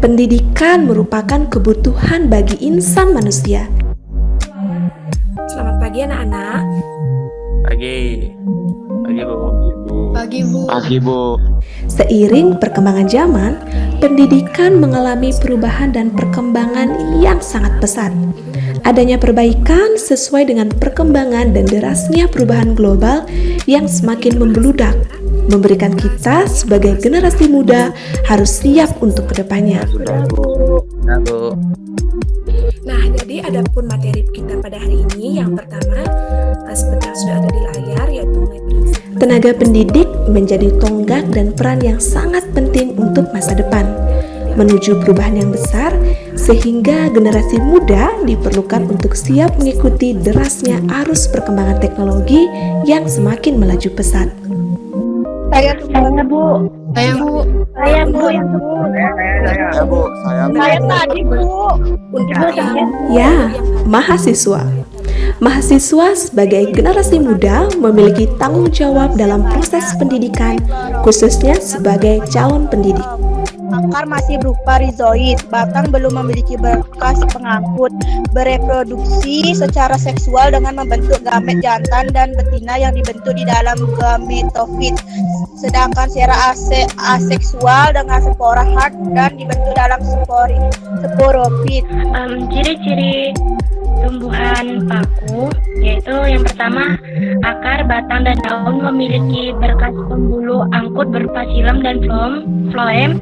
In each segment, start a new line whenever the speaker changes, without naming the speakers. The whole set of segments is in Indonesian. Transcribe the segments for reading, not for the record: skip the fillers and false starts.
Pendidikan merupakan kebutuhan bagi insan manusia. Selamat pagi anak-anak.
Pagi Bu.
Pagi, Bu.
Pagi, Bu.
Seiring perkembangan zaman, pendidikan mengalami perubahan dan perkembangan yang sangat pesat. Adanya perbaikan sesuai dengan perkembangan dan derasnya perubahan global yang semakin membeludak, memberikan kita sebagai generasi muda harus siap untuk kedepannya.
Sudah Bu.
Nah, jadi adapun materi kita pada hari ini yang pertama seperti yang sudah ada di layar, yaitu mengenai prinsip. Tenaga pendidik menjadi tonggak dan peran yang sangat penting untuk masa depan menuju perubahan yang besar, sehingga generasi muda diperlukan untuk siap mengikuti derasnya arus perkembangan teknologi yang semakin melaju pesat.
Saya Bu.
Saya tadi, Bu.
Ya, mahasiswa. Mahasiswa sebagai generasi muda memiliki tanggung jawab dalam proses pendidikan, khususnya sebagai calon pendidik.
Akar masih berupa rizoid, batang belum memiliki berkas pengangkut, bereproduksi secara seksual dengan membentuk gamet jantan dan betina yang dibentuk di dalam gametofit. Sedangkan secara aseksual dengan spora hard dan dibentuk dalam sporofit.
Ciri-ciri tumbuhan paku yaitu yang pertama, akar, batang, dan daun memiliki berkas pembuluh angkut berupa xilem dan floem.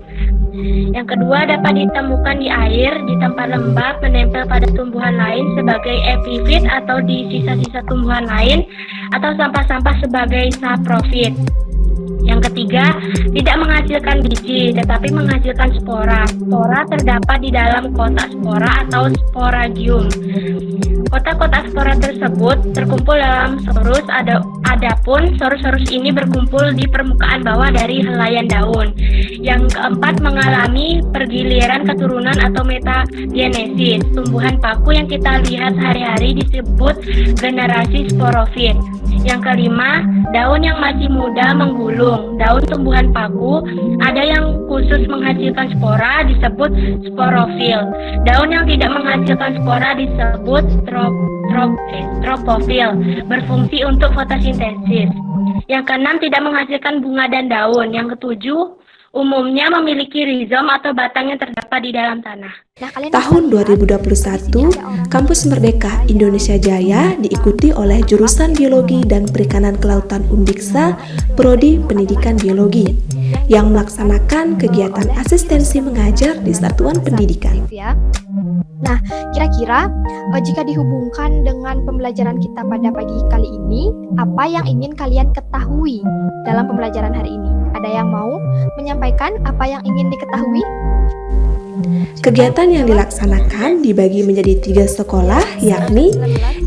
Yang kedua, dapat ditemukan di air, di tempat lembab, menempel pada tumbuhan lain sebagai epifit atau di sisa-sisa tumbuhan lain, atau sampah-sampah sebagai saprofit. Yang ketiga, tidak menghasilkan biji, tetapi menghasilkan spora. Spora terdapat di dalam kotak spora atau sporagium. Kotak-kotak spora tersebut terkumpul dalam sorus, adapun sorus-sorus ini berkumpul di permukaan bawah dari helaian daun. Yang keempat, mengalami pergiliran keturunan atau metagenesis. Tumbuhan paku yang kita lihat sehari-hari disebut generasi sporofit. Yang kelima, daun yang masih muda menggulung. Daun tumbuhan paku ada yang khusus menghasilkan spora disebut sporofil. Daun yang tidak menghasilkan spora disebut tropofil, berfungsi untuk fotosintesis. Yang keenam, tidak menghasilkan bunga dan daun. Yang ketujuh, umumnya memiliki rizom atau batang yang terdapat di dalam tanah.
Tahun 2021, Kampus Merdeka Indonesia Jaya diikuti oleh jurusan Biologi dan Perikanan Kelautan Undiksa, Prodi Pendidikan Biologi, yang melaksanakan kegiatan asistensi mengajar di satuan pendidikan.
Nah, kira-kira jika dihubungkan dengan pembelajaran kita pada pagi kali ini, apa yang ingin kalian ketahui dalam pembelajaran hari ini? Ada yang mau menyampaikan apa yang ingin diketahui?
Kegiatan yang dilaksanakan dibagi menjadi 3 sekolah, yakni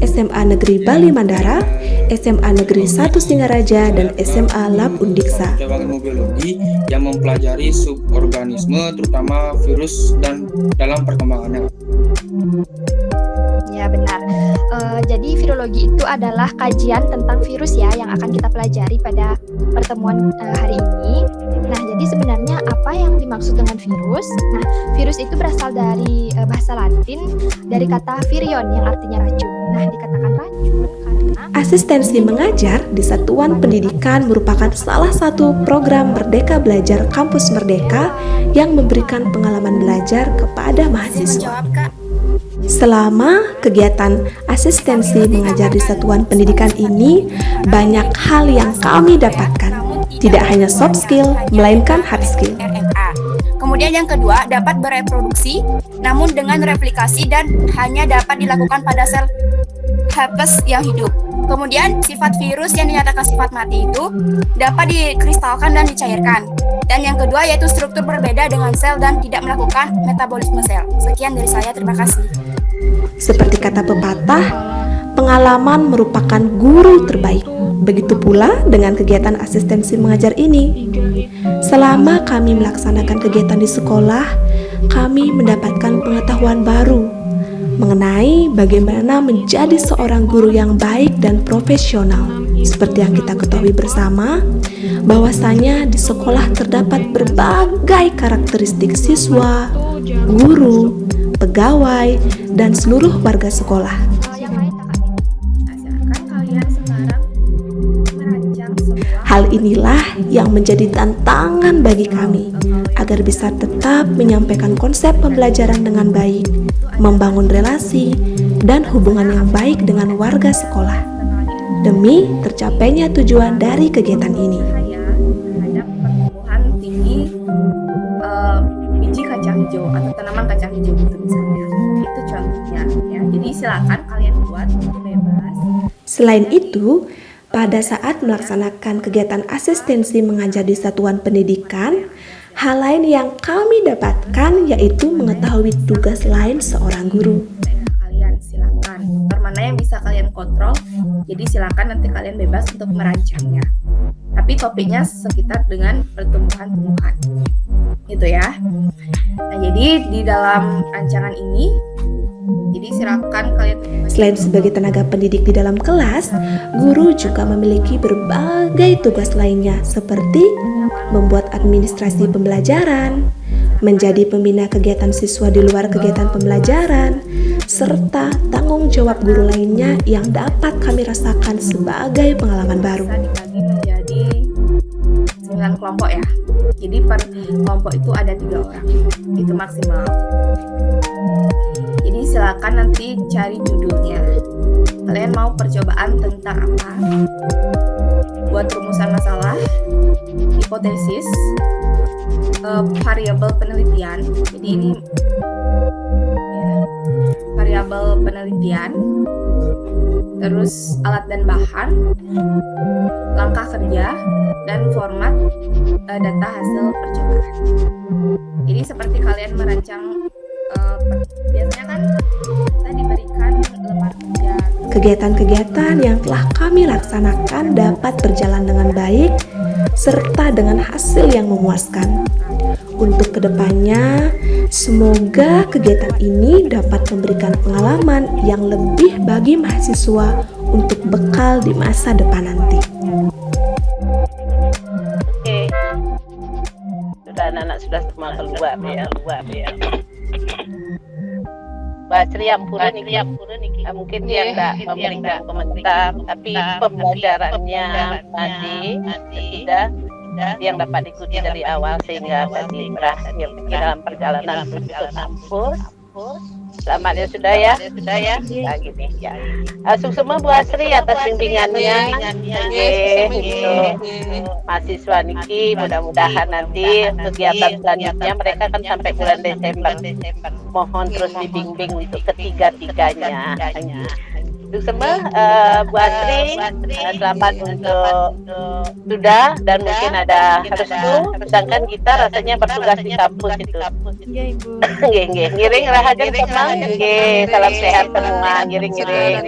SMA Negeri Bali Mandara, SMA Negeri 1 Singaraja, dan SMA Lab Undiksa.
Cabang biologi yang mempelajari suborganisme, terutama virus dan dalam perkembangannya.
Ya, benar. Jadi virologi itu adalah kajian tentang virus ya yang akan kita pelajari pada pertemuan hari ini. Nah, jadi sebenarnya apa yang dimaksud dengan virus? Nah, virus itu berasal dari bahasa Latin dari kata virion yang artinya racun. Nah, dikatakan racun karena
Asistensi mengajar di satuan pendidikan merupakan salah satu program Merdeka Belajar Kampus Merdeka yang memberikan pengalaman belajar kepada mahasiswa. Selama kegiatan asistensi mengajar di satuan pendidikan ini, banyak hal yang kami dapatkan. Tidak hanya soft skill, melainkan hard skill.
Kemudian yang kedua, dapat bereproduksi, namun dengan replikasi dan hanya dapat dilakukan pada sel herpes yang hidup. Kemudian sifat virus yang dinyatakan sifat mati itu dapat dikristalkan dan dicairkan. Dan yang kedua yaitu struktur berbeda dengan sel dan tidak melakukan metabolisme sel. Sekian dari saya, terima kasih.
Seperti kata pepatah, pengalaman merupakan guru terbaik. Begitu pula dengan kegiatan asistensi mengajar ini. Selama kami melaksanakan kegiatan di sekolah, kami mendapatkan pengetahuan baru, mengenai bagaimana menjadi seorang guru yang baik dan profesional. Seperti yang kita ketahui bersama, bahwasanya di sekolah terdapat berbagai karakteristik siswa, guru, pegawai, dan seluruh warga sekolah.
Yang lain kakak.
Silakan kalian sekarang merancang sebuah
Hal inilah yang menjadi tantangan bagi kami agar bisa tetap menyampaikan konsep pembelajaran dengan baik, membangun relasi dan hubungan yang baik dengan warga sekolah, demi tercapainya tujuan dari kegiatan ini.
bahaya terhadap pertumbuhan tinggi biji kacang hijau atau tanaman kacang hijau gitu misalnya. Itu contohnya ya. Jadi silakan kalian buat bebas.
Selain itu, pada saat melaksanakan kegiatan asistensi mengajar di satuan pendidikan, hal lain yang kami dapatkan yaitu mengetahui tugas lain seorang guru.
Daerah kalian silakan. Mana yang bisa kalian kontrol. Jadi silakan nanti kalian bebas untuk merancangnya. Tapi topiknya sekitar dengan pertumbuhan-tumbuhan. Gitu ya. Nah, jadi di dalam rancangan ini jadi silakan kalian.
Selain sebagai tenaga pendidik di dalam kelas, guru juga memiliki berbagai tugas lainnya seperti membuat administrasi pembelajaran, menjadi pembina kegiatan siswa di luar kegiatan pembelajaran, serta tanggung jawab guru lainnya yang dapat kami rasakan sebagai pengalaman baru.
Bisa dibagi menjadi 9 kelompok ya. Jadi per kelompok itu ada 3 orang. Itu maksimal. Jadi silakan nanti cari judulnya. Kalian mau percobaan tentang apa? Buat rumusan masalah, hipotesis, variabel penelitian. Jadi ini ya, variabel penelitian, terus alat dan bahan, langkah kerja, dan format data hasil percobaan. Jadi seperti kalian merancang biasanya kan kita diberikan lembar kerja.
Kegiatan-kegiatan yang telah kami laksanakan dapat berjalan dengan baik serta dengan hasil yang memuaskan. Untuk kedepannya, semoga kegiatan ini dapat memberikan pengalaman yang lebih bagi mahasiswa untuk bekal di masa depan nanti.
Oke, sudah anak-anak sudah semua keluar ya. Mbak Sri Ampura niki, mungkin dia tidak memberikan komentar, tapi pembelajarannya masih sudah yang dapat diikuti dari awal sehingga tadi berakhir dalam perjalanan menuju ke kampus. Selamat ya sudah ya. Nah, gini ya. Semua Bu Asri atas bimbingannya. Mahasiswa niki mudah-mudahan nanti kegiatan selanjutnya mereka kan sampai bulan Desember. Mohon terus dibimbing untuk ketiga-tiganya. Untuk semua Bu Asri selamat untuk sudah dan mungkin ada restu, sedangkan kita rasanya bertugas di kampus itu. Iya Ibu. Ngiring rahajan semang. Salam sehat semua. Ngiring. Ngiring.